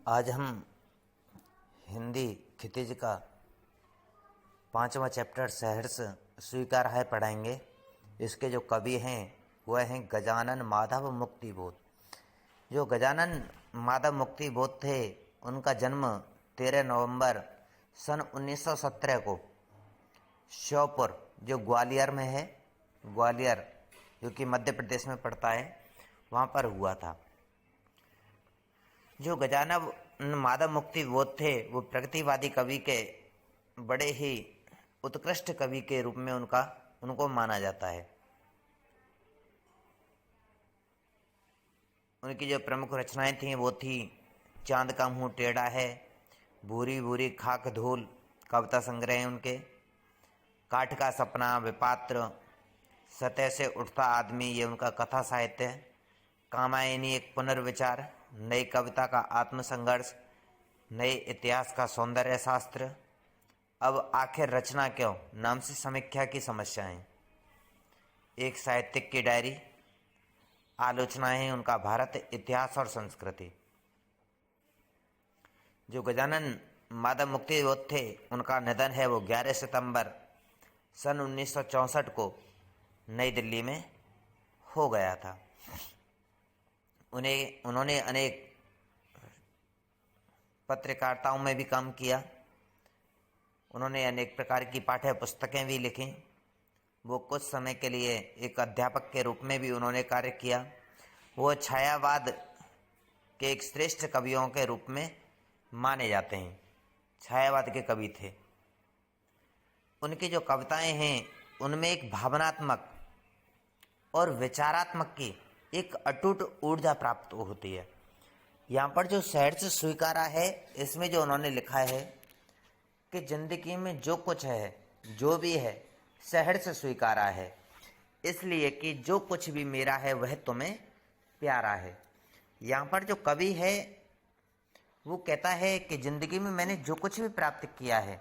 आज हम हिंदी क्षितिज का 5वां चैप्टर सहर्ष स्वीकार है पढ़ाएंगे। इसके जो कवि हैं वह हैं गजानन माधव मुक्तिबोध। जो गजानन माधव मुक्तिबोध थे उनका जन्म 13 नवंबर सन 1917 को श्योपुर जो ग्वालियर में है, ग्वालियर जो कि मध्य प्रदेश में पड़ता है, वहाँ पर हुआ था। जो गजानन माधव मुक्तिबोध थे वो प्रगतिवादी कवि के बड़े ही उत्कृष्ट कवि के रूप में उनको माना जाता है। उनकी जो प्रमुख रचनाएं थीं वो थी चांद का मुंह टेढ़ा है, भूरी भूरी खाक धूल कविता संग्रह हैं उनके, काठ का सपना, विपात्र, सतह से उठता आदमी ये उनका कथा साहित्य है, कामायनी एक पुनर्विचार, नई कविता का आत्मसंघर्ष, नए इतिहास का सौंदर्य शास्त्र, अब आखिर रचना क्यों नाम से समीक्षा की समस्याएं, एक साहित्यिक की डायरी, आलोचनाएं उनका भारत, इतिहास और संस्कृति। जो गजानन माधव मुक्तिबोध थे उनका निधन है वो 11 सितंबर सन 1964 को नई दिल्ली में हो गया था। उन्होंने अनेक पत्रकारिताओं में भी काम किया। उन्होंने अनेक प्रकार की पाठ्य पुस्तकें भी लिखी। वो कुछ समय के लिए एक अध्यापक के रूप में भी उन्होंने कार्य किया। वो छायावाद के एक श्रेष्ठ कवियों के रूप में माने जाते हैं, छायावाद के कवि थे। उनकी जो कविताएं हैं उनमें एक भावनात्मक और विचारात्मक की एक अटूट ऊर्जा प्राप्त होती है। यहाँ पर जो सहर्ष स्वीकारा है इसमें जो उन्होंने लिखा है कि जिंदगी में जो कुछ है, जो भी है, सहर्ष स्वीकारा है, इसलिए कि जो कुछ भी मेरा है वह तुम्हें प्यारा है। यहाँ पर जो कवि है वो कहता है कि जिंदगी में मैंने जो कुछ भी प्राप्त किया है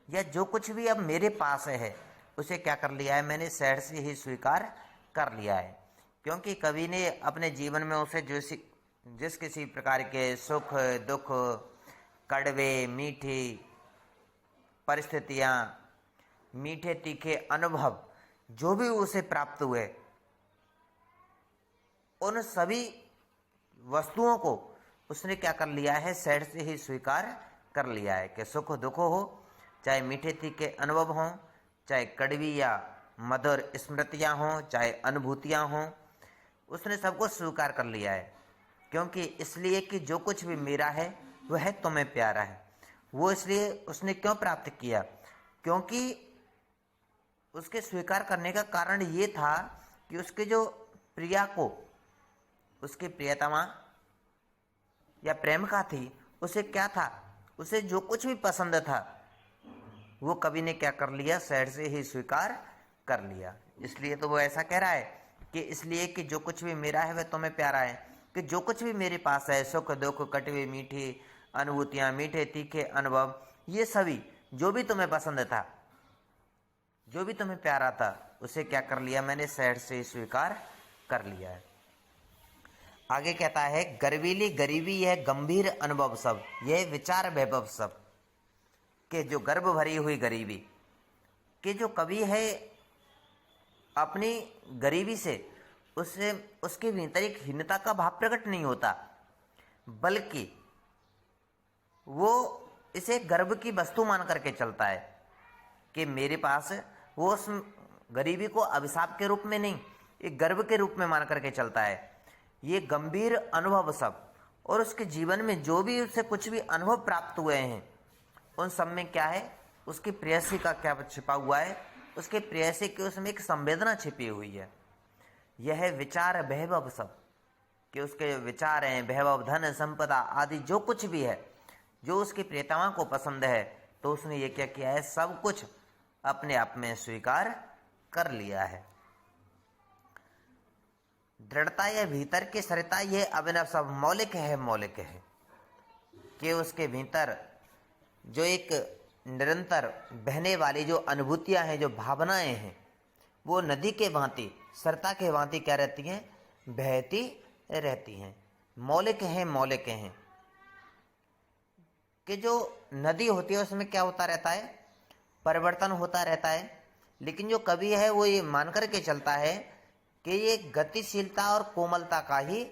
या जो कुछ भी अब मेरे पास है उसे क्या कर लिया है, मैंने सहर्ष ही स्वीकार कर लिया है। क्योंकि कवि ने अपने जीवन में उसे जिस किसी प्रकार के सुख दुख, कड़वे मीठी परिस्थितियाँ, मीठे तीखे अनुभव जो भी उसे प्राप्त हुए, उन सभी वस्तुओं को उसने क्या कर लिया है, सहर्ष से ही स्वीकार कर लिया है। कि सुख दुख हो, चाहे मीठे तीखे अनुभव हों, चाहे कड़वी या मधुर स्मृतियाँ हों, चाहे अनुभूतियाँ हों, उसने सबको स्वीकार कर लिया है। क्योंकि इसलिए कि जो कुछ भी मेरा है वह तुम्हें प्यारा है। वो इसलिए उसने क्यों प्राप्त किया, क्योंकि उसके स्वीकार करने का कारण ये था कि उसके जो प्रिया को, उसकी प्रियतमा या प्रेमिका थी, उसे क्या था, उसे जो कुछ भी पसंद था वो कवि ने क्या कर लिया, सहर्ष से ही स्वीकार कर लिया। इसलिए तो वो ऐसा कह रहा है कि इसलिए कि जो कुछ भी मेरा है वह तुम्हें प्यारा है, कि जो कुछ भी मेरे पास है, सुख दुख, कटवी मीठी अनुभूतियाँ, मीठे तीखे अनुभव, ये सभी जो भी तुम्हें पसंद था, जो भी तुम्हें प्यारा था, उसे क्या कर लिया, मैंने सहर्ष से स्वीकार कर लिया है। आगे कहता है, गर्वीली गरीबी यह गंभीर अनुभव सब, यह विचार वैभव सब, कि जो गर्भ भरी हुई गरीबी, कि जो कवि है अपनी गरीबी से उसके भीतर एक हीनता का भाव प्रकट नहीं होता, बल्कि वो इसे गर्व की वस्तु मान करके चलता है कि मेरे पास, वो उस गरीबी को अभिशाप के रूप में नहीं, एक गर्व के रूप में मान करके चलता है। ये गंभीर अनुभव सब, और उसके जीवन में जो भी उससे कुछ भी अनुभव प्राप्त हुए हैं उन सब में क्या है, उसकी प्रेयसी का क्या छिपा हुआ है, उसके प्रेयसी के उसमें एक संवेदना छिपी हुई है। यह विचार वैभव सब, कि उसके विचार हैं, वैभव, धन संपदा आदि जो कुछ भी है, जो उसकी प्रियतमा को पसंद है, तो उसने ये क्या किया है, सब कुछ अपने आप में स्वीकार कर लिया है। दृढ़ता यह भीतर की सरिता ये अभिनव सब, मौलिक है, मौलिक है, कि उसके भीतर जो एक निरंतर बहने वाली जो अनुभूतियां हैं, जो भावनाएं हैं, वो नदी के भांति, सरता के भांति क्या रहती हैं, बहती रहती हैं, मौलिक हैं, मौलिक हैं। कि जो नदी होती है उसमें क्या होता रहता है, परिवर्तन होता रहता है, लेकिन जो कवि है वो ये मान करके चलता है कि ये गतिशीलता और कोमलता का ही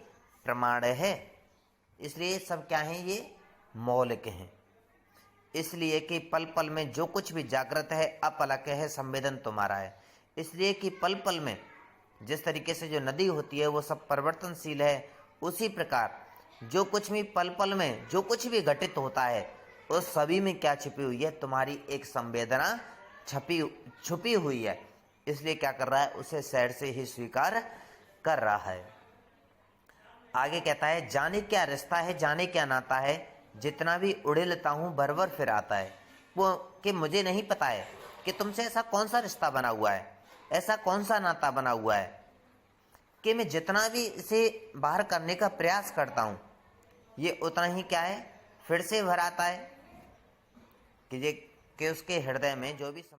प्रमाण है। इसलिए सब क्या है, ये मौलिक हैं। इसलिए कि पल पल में जो कुछ भी जागृत है अपलक है, संवेदन तुम्हारा है। इसलिए कि पल पल में जिस तरीके से जो नदी होती है वो सब परिवर्तनशील है, उसी प्रकार जो कुछ भी पल पल में जो कुछ भी घटित होता है उस सभी में क्या छिपी हुई है, तुम्हारी एक संवेदना छुपी हुई है। इसलिए क्या कर रहा है, उसे सैर से ही स्वीकार कर रहा है। आगे कहता है, जाने क्या रिश्ता है, जाने क्या नाता है, जितना भी उड़ेलता हूँ भर फिर आता है। वो कि मुझे नहीं पता है कि तुमसे ऐसा कौन सा रिश्ता बना हुआ है, ऐसा कौन सा नाता बना हुआ है कि मैं जितना भी इसे बाहर करने का प्रयास करता हूँ ये उतना ही क्या है, फिर से भर आता है। कि उसके हृदय में जो भी